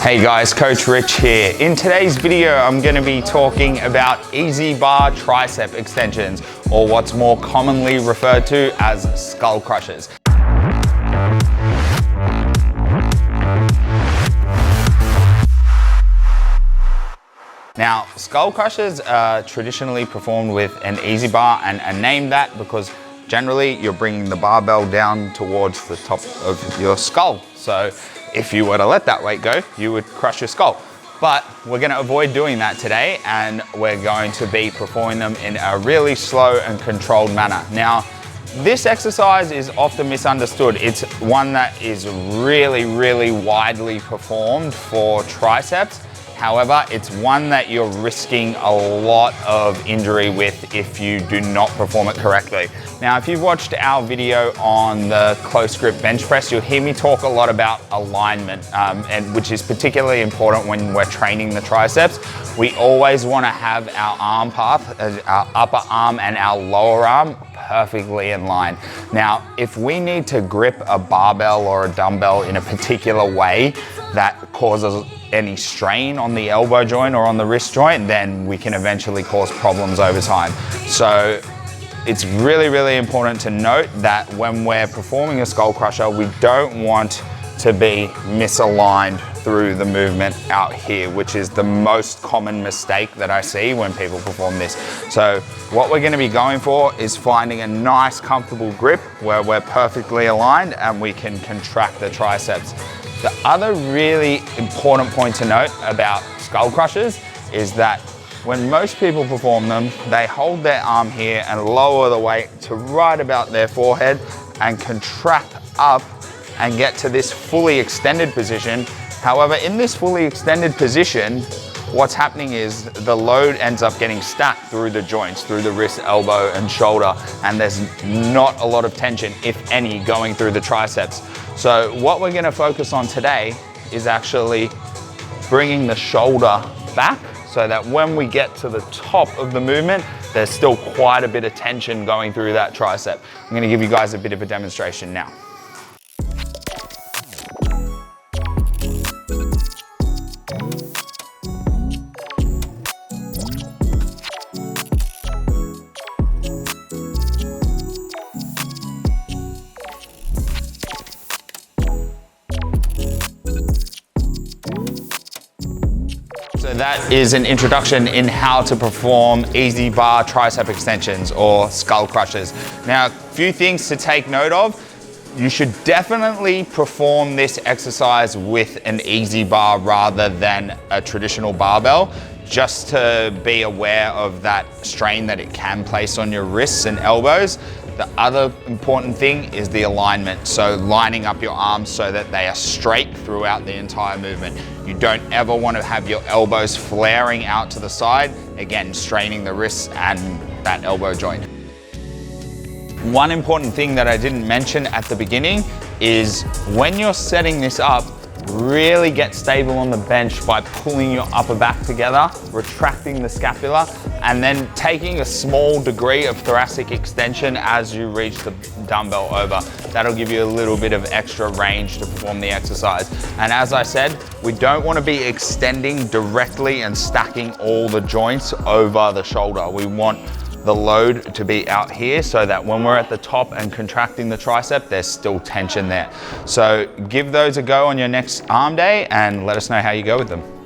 Hey guys, Coach Rich here. In today's video, I'm going to be talking about easy bar tricep extensions, or what's more commonly referred to as skull crushers. Now, skull crushers are traditionally performed with an easy bar, and are named that because generally you're bringing the barbell down towards the top of your skull. So if you were to let that weight go, you would crush your skull. But we're going to avoid doing that today, and we're going to be performing them in a really slow and controlled manner. Now, this exercise is often misunderstood. It's one that is really widely performed for triceps. However, it's one that you're risking a lot of injury with if you do not perform it correctly. Now, if you've watched our video on the close grip bench press, you'll hear me talk a lot about alignment, and which is particularly important when we're training the triceps. We always want to have our arm path, our upper arm and our lower arm perfectly in line. Now, if we need to grip a barbell or a dumbbell in a particular way that causes any strain on the elbow joint or on the wrist joint, then we can eventually cause problems over time. So it's really important to note that when we're performing a skull crusher, we don't want to be misaligned through the movement out here, which is the most common mistake that I see when people perform this. So what we're going to be going for is finding a nice comfortable grip where we're perfectly aligned and we can contract the triceps. The other really important point to note about skull crushers is that when most people perform them, they hold their arm here and lower the weight to right about their forehead and contract up and get to this fully extended position. However, in this fully extended position, what's happening is the load ends up getting stacked through the joints, through the wrist, elbow, and shoulder, and there's not a lot of tension, if any, going through the triceps. So what we're going to focus on today is actually bringing the shoulder back so that when we get to the top of the movement, there's still quite a bit of tension going through that tricep. I'm going to give you guys a bit of a demonstration now. So that is an introduction in how to perform easy bar tricep extensions or skull crushers. Now, a few things to take note of. You should definitely perform this exercise with an easy bar rather than a traditional barbell, just to be aware of that strain that it can place on your wrists and elbows. The other important thing is the alignment. So lining up your arms so that they are straight throughout the entire movement. You don't ever want to have your elbows flaring out to the side, again, straining the wrists and that elbow joint. One important thing that I didn't mention at the beginning is when you're setting this up, really get stable on the bench by pulling your upper back together, retracting the scapula, and then taking a small degree of thoracic extension as you reach the dumbbell over. That'll give you a little bit of extra range to perform the exercise. And as I said, we don't want to be extending directly and stacking all the joints over the shoulder. We want the load to be out here so that when we're at the top and contracting the tricep, there's still tension there. So give those a go on your next arm day and let us know how you go with them.